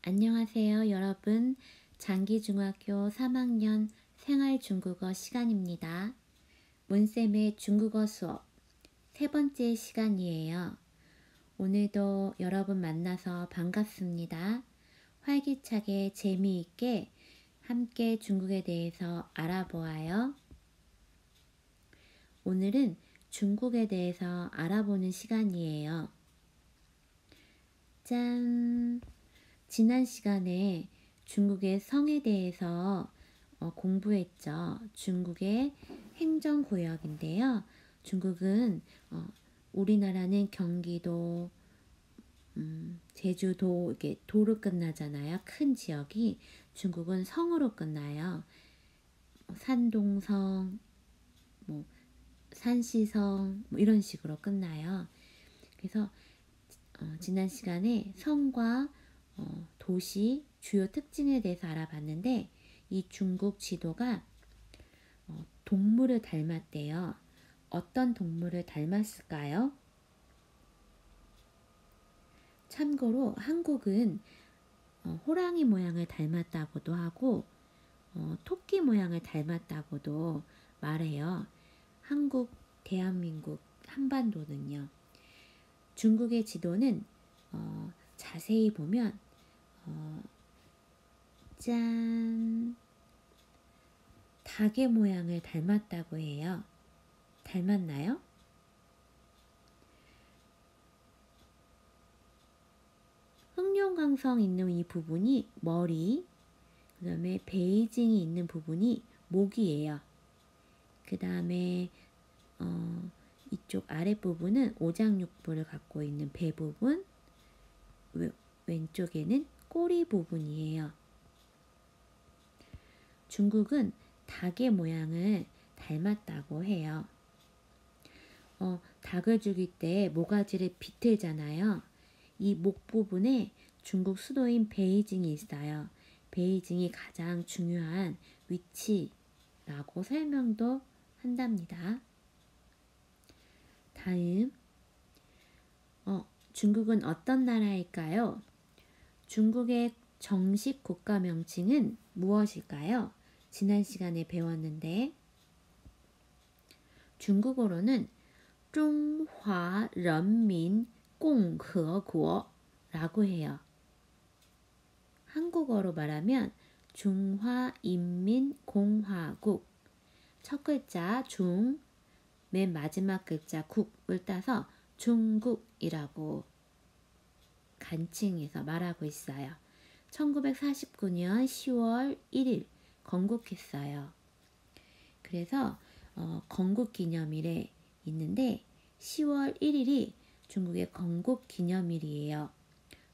안녕하세요, 여러분. 장기중학교 3학년 생활중국어 시간입니다. 문쌤의 중국어 수업 세 번째 시간이에요. 오늘도 여러분 만나서 반갑습니다. 활기차게 재미있게 함께 중국에 대해서 알아보아요. 오늘은 중국에 대해서 알아보는 시간이에요. 짠! 지난 시간에 중국의 성에 대해서 공부했죠. 중국의 행정구역인데요. 중국은 우리나라는 경기도, 제주도 이렇게 도로 끝나잖아요. 큰 지역이 중국은 성으로 끝나요. 산동성, 산시성 이런 식으로 끝나요. 그래서 지난 시간에 성과 도시 주요 특징에 대해서 알아봤는데 이 중국 지도가 동물을 닮았대요. 어떤 동물을 닮았을까요? 참고로 한국은 호랑이 모양을 닮았다고도 하고 토끼 모양을 닮았다고도 말해요. 한국, 대한민국, 한반도는요. 중국의 지도는 자세히 보면 짠! 닭의 모양을 닮았다고 해요. 닮았나요? 흑룡강성 있는 이 부분이 머리, 그 다음에 베이징이 있는 부분이 목이에요. 그 다음에 이쪽 아랫부분은 오장육부를 갖고 있는 배 부분, 왼쪽에는 꼬리 부분이에요. 중국은 닭의 모양을 닮았다고 해요. 닭을 죽일 때 모가지를 비틀잖아요. 이 목 부분에 중국 수도인 베이징이 있어요. 베이징이 가장 중요한 위치라고 설명도 한답니다. 다음, 중국은 어떤 나라일까요? 중국의 정식 국가 명칭은 무엇일까요? 지난 시간에 배웠는데 중국어로는 中华人民共和国라고 해요. 한국어로 말하면 중화인민공화국, 첫 글자 중, 맨 마지막 글자 국을 따서 중국이라고 간칭해서 말하고 있어요. 1949년 10월 1일 건국했어요. 그래서 건국기념일에 있는데 10월 1일이 중국의 건국기념일이에요.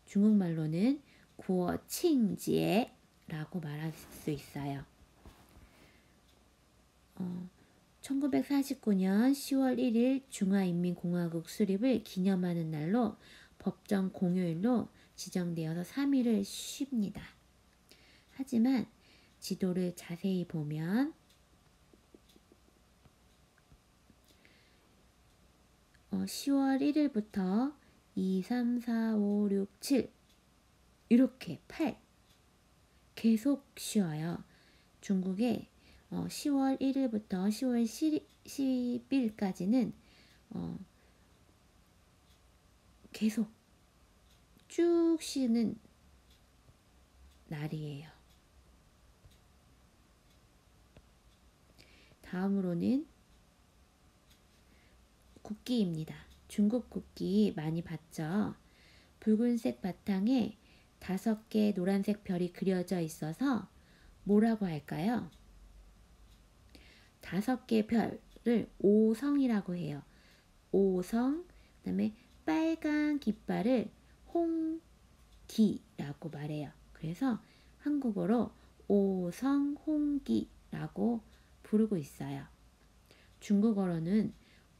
중국말로는 国庆节라고 말할 수 있어요. 1949년 10월 1일 중화인민공화국 수립을 기념하는 날로 법정 공휴일로 지정되어서 3일을 쉽니다. 하지만 지도를 자세히 보면 10월 1일부터 2, 3, 4, 5, 6, 7 이렇게 8 계속 쉬어요. 중국에 10월 1일부터 10월 10일까지는 계속 쭉 쉬는 날이에요. 다음으로는 국기입니다. 중국 국기 많이 봤죠? 붉은색 바탕에 5개 노란색 별이 그려져 있어서 뭐라고 할까요? 5개 별을 오성이라고 해요. 오성, 그 다음에 빨간 깃발을 홍기라고 말해요. 그래서 한국어로 오성홍기라고 부르고 있어요. 중국어로는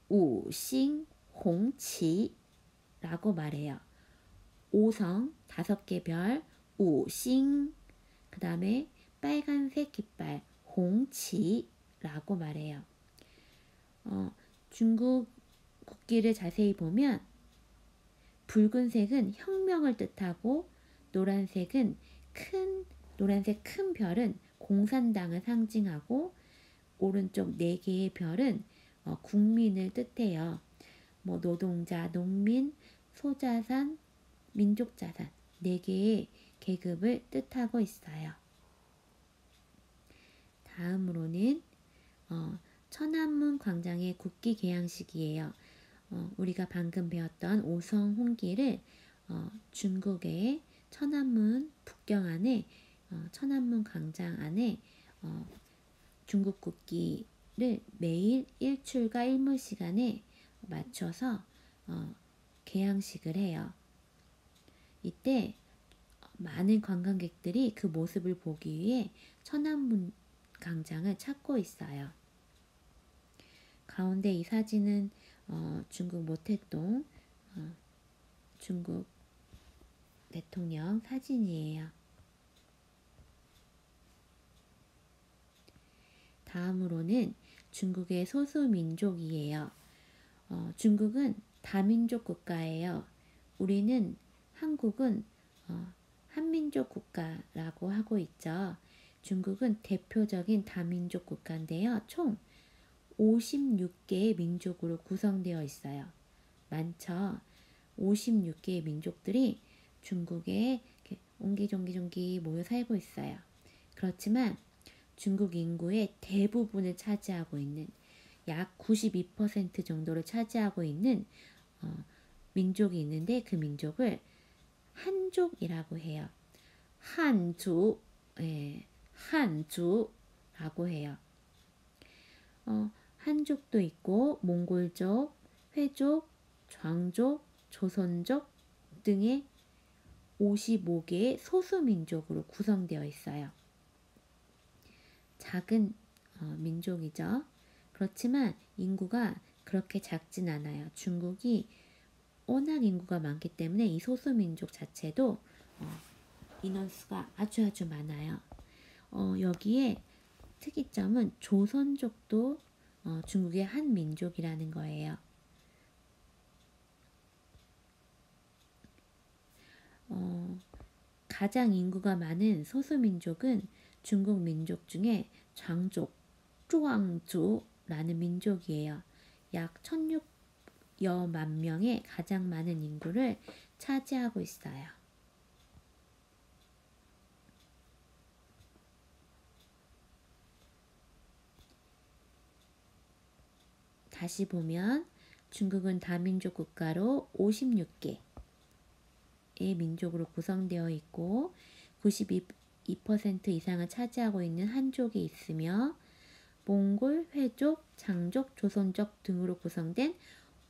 우싱홍치라고 말해요. 오성, 5개 별, 우싱, 그 다음에 빨간색 깃발, 홍치라고 말해요. 중국 국기를 자세히 보면 붉은색은 혁명을 뜻하고 노란색은 노란색 큰 별은 공산당을 상징하고 오른쪽 4개의 별은 국민을 뜻해요. 뭐 노동자, 농민, 소자산, 민족자산 4개의 계급을 뜻하고 있어요. 다음으로는 천안문 광장의 국기 개양식이에요. 우리가 방금 배웠던 오성 홍기를 중국의 천안문 북경 안에 천안문 광장 안에 중국 국기를 매일 일출과 일몰 시간에 맞춰서 개양식을 해요. 이때 많은 관광객들이 그 모습을 보기 위해 천안문 광장을 찾고 있어요. 가운데 이 사진은 중국 모택동 중국 대통령 사진이에요. 다음으로는 중국의 소수민족이에요. 중국은 다민족 국가예요. 우리는 한국은 한민족 국가라고 하고 있죠. 중국은 대표적인 다민족 국가인데요. 총 56개의 민족으로 구성되어 있어요. 많죠. 56개의 민족들이 중국에 옹기종기 모여 살고 있어요. 그렇지만 중국 인구의 대부분을 차지하고 있는 약 92% 정도를 차지하고 있는 민족이 있는데 그 민족을 한족이라고 해요. 한주, 한주라고 해요. 한족도 있고 몽골족, 회족, 좌족, 조선족 등의 55개의 소수민족으로 구성되어 있어요. 작은 민족이죠. 그렇지만 인구가 그렇게 작진 않아요. 중국이 워낙 인구가 많기 때문에 이 소수민족 자체도 인원수가 아주 많아요. 여기에 특이점은 조선족도 중국의 한 민족이라는 거예요. 가장 인구가 많은 소수민족은 중국 민족 중에 장족, 쭈왕주라는 민족이에요. 약 1600여 명의 가장 많은 인구를 차지하고 있어요. 다시 보면 중국은 다민족 국가로 56개의 민족으로 구성되어 있고 92% 이상을 차지하고 있는 한족이 있으며 몽골, 회족, 장족, 조선족 등으로 구성된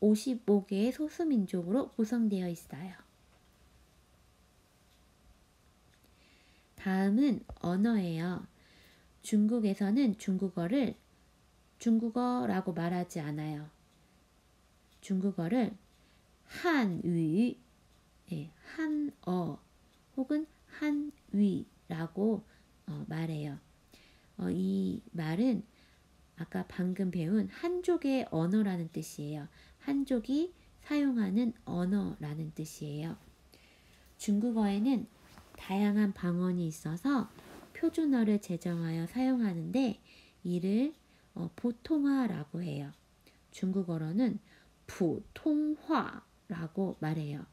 55개의 소수민족으로 구성되어 있어요. 다음은 언어예요. 중국에서는 중국어를 중국어라고 말하지 않아요. 중국어를 한위, 한어 혹은 한위라고 말해요. 이 말은 아까 방금 배운 한족의 언어라는 뜻이에요. 한족이 사용하는 언어라는 뜻이에요. 중국어에는 다양한 방언이 있어서 표준어를 제정하여 사용하는데 이를 보통화라고 해요. 중국어로는 부통화라고 말해요.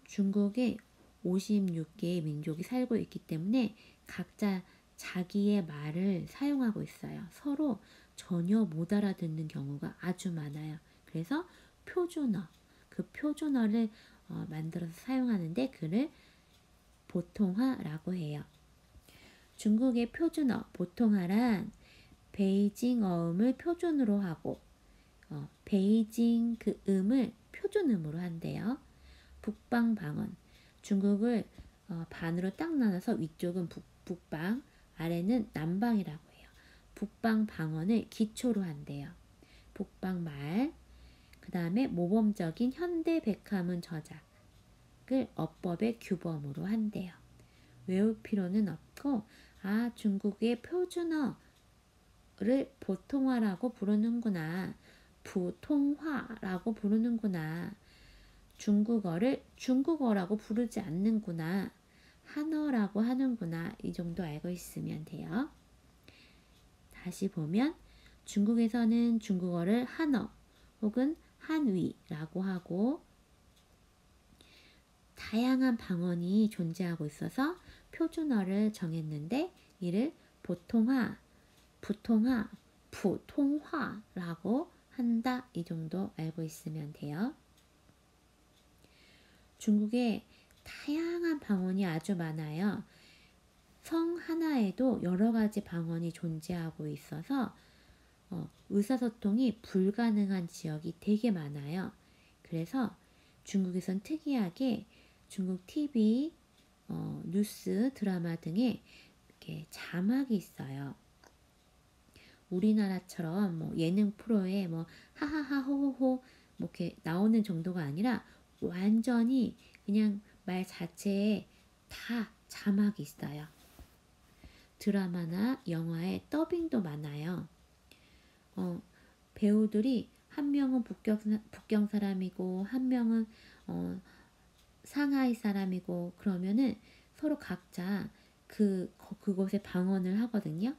중국에 56개의 민족이 살고 있기 때문에 각자 자기의 말을 사용하고 있어요. 서로 전혀 못 알아듣는 경우가 아주 많아요. 그래서 표준어, 그 표준어를 만들어서 사용하는데 그를 보통화라고 해요. 중국의 표준어, 보통화란 베이징 어음을 표준으로 하고 베이징 그 음을 표준음으로 한대요. 북방방언, 중국을 반으로 딱 나눠서 위쪽은 북방, 아래는 남방이라고 해요. 북방방언을 기초로 한대요. 북방말, 그 다음에 모범적인 현대 백화문 저작을 어법의 규범으로 한대요. 외울 필요는 없고 중국의 표준어를 보통화라고 부르는구나. 부통화라고 부르는구나. 중국어를 중국어라고 부르지 않는구나. 한어라고 하는구나. 이 정도 알고 있으면 돼요. 다시 보면 중국에서는 중국어를 한어 혹은 한위라고 하고 다양한 방언이 존재하고 있어서 표준어를 정했는데 이를 보통화, 부통화, 부통화라고 한다. 이 정도 알고 있으면 돼요. 중국에 다양한 방언이 아주 많아요. 성 하나에도 여러 가지 방언이 존재하고 있어서 의사소통이 불가능한 지역이 되게 많아요. 그래서 중국에선 특이하게 중국 TV, 뉴스, 드라마 등에 이렇게 자막이 있어요. 우리나라처럼 뭐 예능 프로에 뭐 하하하 호호호 뭐 이렇게 나오는 정도가 아니라 완전히 그냥 말 자체에 다 자막이 있어요. 드라마나 영화에 더빙도 많아요. 배우들이 한 명은 북경 사람이고 한 명은 상하이 사람이고 그러면은 서로 각자 그곳의 방언을 하거든요.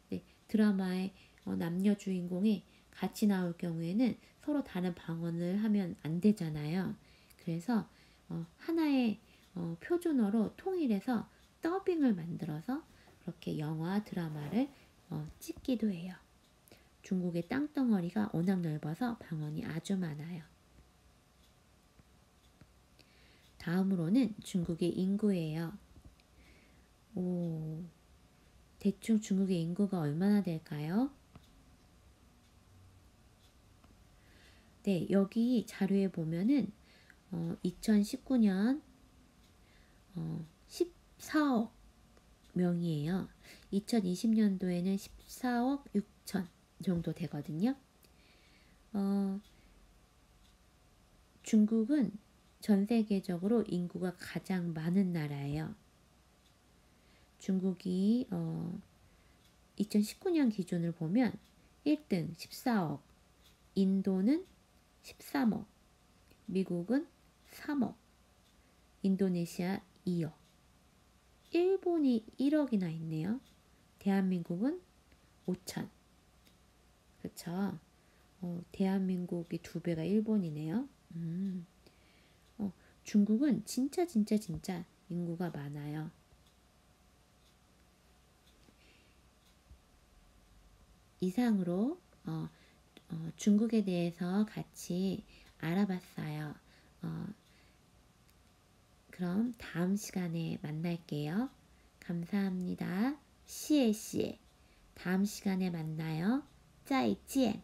네, 드라마의 남녀 주인공이 같이 나올 경우에는 서로 다른 방언을 하면 안 되잖아요. 그래서 하나의 표준어로 통일해서 더빙을 만들어서 그렇게 영화, 드라마를 찍기도 해요. 중국의 땅덩어리가 워낙 넓어서 방언이 아주 많아요. 다음으로는 중국의 인구예요. 대충 중국의 인구가 얼마나 될까요? 네, 여기 자료에 보면은 2019년 14억 명이에요. 2020년도에는 14억 6천 정도 되거든요. 중국은 전 세계적으로 인구가 가장 많은 나라예요. 중국이 2019년 기준을 보면 1등 14억, 인도는 13억, 미국은 3억, 인도네시아 2억, 일본이 1억이나 있네요. 대한민국은 5천. 그렇죠. 대한민국이 2배가 일본이네요. 중국은 진짜 인구가 많아요. 이상으로 중국에 대해서 같이 알아봤어요. 그럼 다음 시간에 만날게요. 감사합니다. 시에 다음 시간에 만나요. 再见.